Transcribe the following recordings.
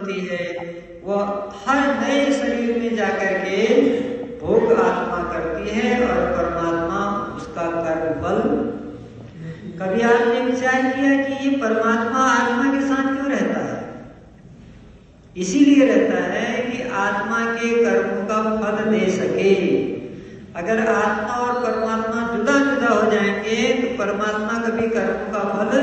होती है, वह हर नए शरीर में जाकर के भोग आत्मा करती है और परमात्मा उसका कर्म बल। कभी आपने विचार किया कि ये परमात्मा आत्मा के साथ क्यों रहता है? इसीलिए रहता है कि आत्मा के कर्मों का फल दे सके। अगर आत्मा और परमात्मा जुदा जुदा हो जाएंगे तो परमात्मा कभी कर्मों का फल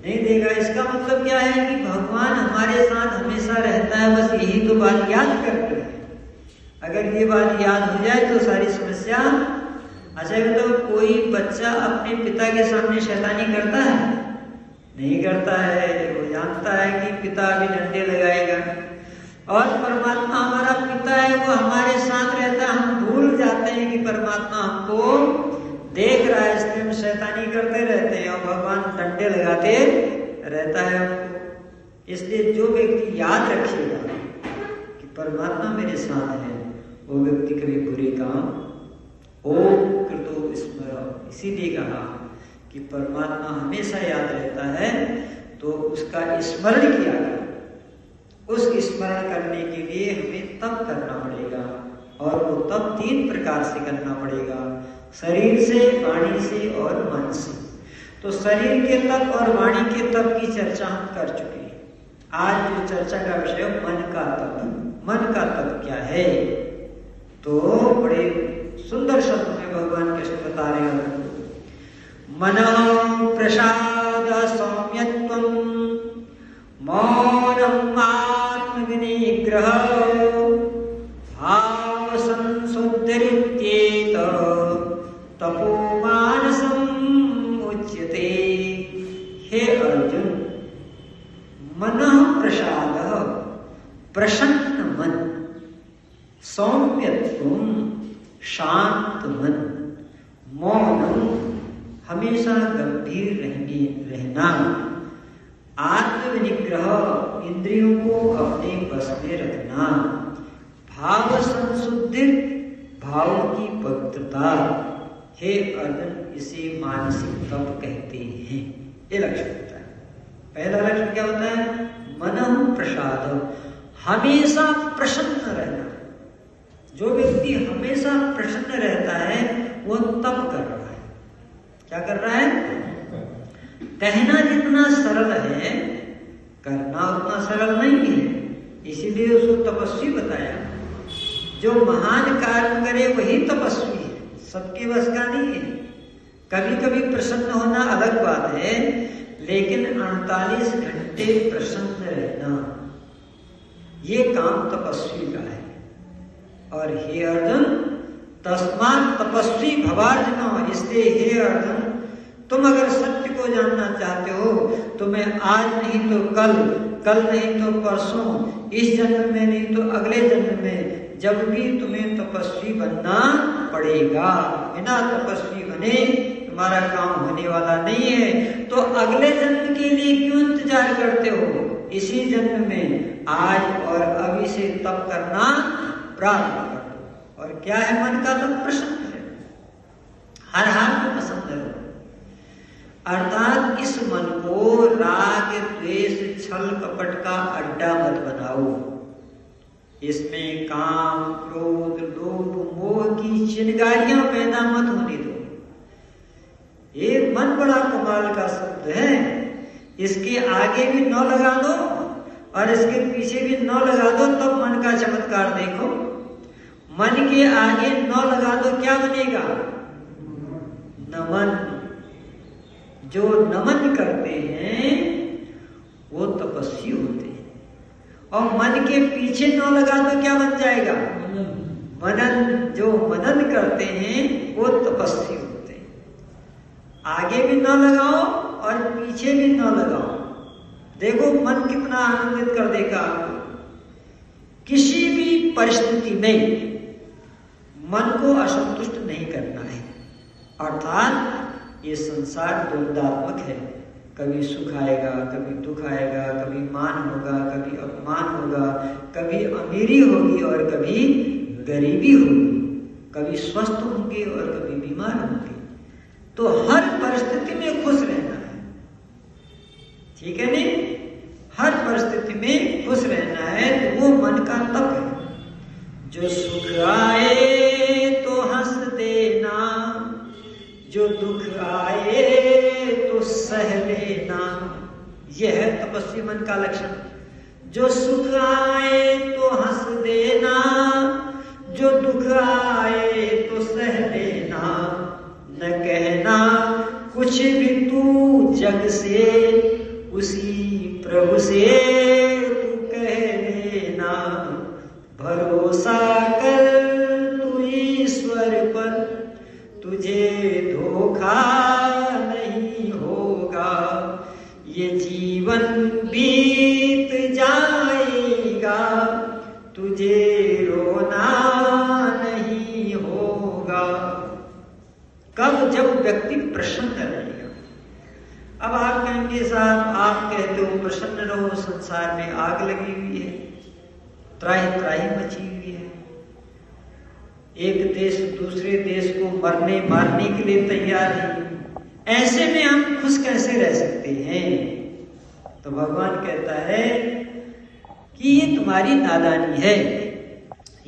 नहीं देगा। इसका मतलब क्या है कि भगवान हमारे साथ हमेशा रहता है, बस यही तो बात याद करनी है। अगर ये बात याद हो जाए तो सारी समस्या। अच्छा तो कोई बच्चा अपने पिता के सामने शैतानी करता है? नहीं करता है। वो जानता है कि पिता भी डंडे लगाएगा। और परमात्मा हमारा पिता है, वो हमारे साथ रहता है। हम भूल जाते हैं कि परमात्मा हमको देख रहा है, इसलिए हम शैतानी करते रहते हैं और भगवान डंडे लगाते रहता है हमको। इसलिए जो व्यक्ति याद रखेगा कि परमात्मा मेरे साथ है, वो व्यक्ति कभी बुरे काम ओम कृतो स्मरण, इसीलिए कहा कि परमात्मा हमेशा याद रहता है, तो उसका स्मरण किया जाए। उस स्मरण करने के लिए हमें तप करना पड़ेगा, और वो तप 3 प्रकार से करना पड़ेगा, शरीर से, वाणी से और मन से। तो शरीर के तप और वाणी के तप की चर्चा हम कर चुके हैं। आज जो चर्चा का विषय मन का तप। मन का तप क्या है? तो बड़े सुंदर शब्द में भगवान कृष्ण बता रहे हैं, मनः प्रसाद सौम्यत्वं मौनम् आत्मविनिग्रह भाव संशुद्धिरित्येत तपो मानसम् उच्यते। हे अर्जुन, मनः प्रसादः, प्रसन्न मन, सौम्यत्वं, शांत मन, मौनम, हमेशा गंभीर रहना, आत्मविनिग्रह, इंद्रियों को अपने बस में रखना, भाव संशुद्धि, भावों की पवित्रता। हे अर्जुन, इसे मानसिक तप कहते हैं। ये लक्षण होता है। पहला लक्षण क्या होता है? मनः प्रसाद, हमेशा प्रसन्न रहना। जो व्यक्ति हमेशा प्रसन्न रहता है वो तप कर रहा है। क्या कर रहा है? कहना जितना सरल है, करना उतना सरल नहीं है, इसीलिए उसको तपस्वी बताया। जो महान कार्य करे वही तपस्वी है, सबके बस का नहीं है। कभी कभी प्रसन्न होना अलग बात है, लेकिन 48 घंटे प्रसन्न रहना ये काम तपस्वी का है। और हे अर्जुन, तस्मात् तपस्वी भवार्जुन, इसलिए हे अर्जुन, तुम अगर सत्य को जानना चाहते हो तो मैं आज नहीं तो कल, कल नहीं तो परसों, इस जन्म में नहीं तो अगले जन्म में, जब भी तुम्हें तपस्वी बनना पड़ेगा। बिना तपस्वी बने तुम्हारा काम होने वाला नहीं है। तो अगले जन्म के लिए क्यों इंतजार करते हो? इसी जन्म में आज और अभी से तप करना प्रारंभ करो। और क्या है मन का तप? प्रसन्न है, हर हाल में पसंद है। अर्थात इस मन को राग, द्वेष, छल, कपट का अड्डा मत बनाओ। इसमें काम, क्रोध, लोभ, मोह की चिंगारियां पैदा मत होने दो। ये मन बड़ा कमाल का शब्द है। इसके आगे भी 9 लगा दो और इसके पीछे भी 9 लगा दो, तब मन का चमत्कार देखो। मन के आगे 9 लगा दो, क्या बनेगा? नमन। जो नमन करते हैं वो तपस्वी होते हैं। और मन के पीछे 9 लगा दो, क्या बन जाएगा? मनन। जो मनन करते हैं वो तपस्वी होते हैं। आगे भी 9 लगाओ और पीछे भी 9 लगाओ, देखो मन कितना आनंदित कर देगा आपको। किसी भी परिस्थिति में मन को असंतुष्ट नहीं करना है। अर्थात ये संसार द्वंद्वात्मक है, कभी सुख आएगा, कभी दुख आएगा, कभी मान होगा, कभी अपमान होगा, कभी अमीरी होगी और कभी गरीबी होगी, कभी स्वस्थ होंगे और कभी बीमार होंगे। तो हर परिस्थिति में खुश रहना है, ठीक है नहीं? हर परिस्थिति में खुश रहना है, तो वो मन का तप है। जो सुख आए तो हंस देना, जो दुख आए तो सह लेना, यह है तपस्वी मन का लक्षण। जो सुख आए तो हंस देना, जो दुख आए तो सह लेना, न कहना कुछ भी तू जग से, उसी प्रभु से तू कह लेना। भरोसा कर तू ईश्वर पर, तुझे धोखा नहीं होगा। ये जीवन बीत जाएगा, तुझे रोना नहीं होगा। कब? जब व्यक्ति प्रसन्न रहेगा। अब आप कहेंगे साहब, आप कहते हो प्रसन्न रहो, संसार में आग लगी हुई है, त्राही त्राही मची हुई है, एक देश दूसरे देश को मरने मारने के लिए तैयार है, ऐसे में हम खुश कैसे रह सकते हैं? तो भगवान कहता है कि ये तुम्हारी नादानी है।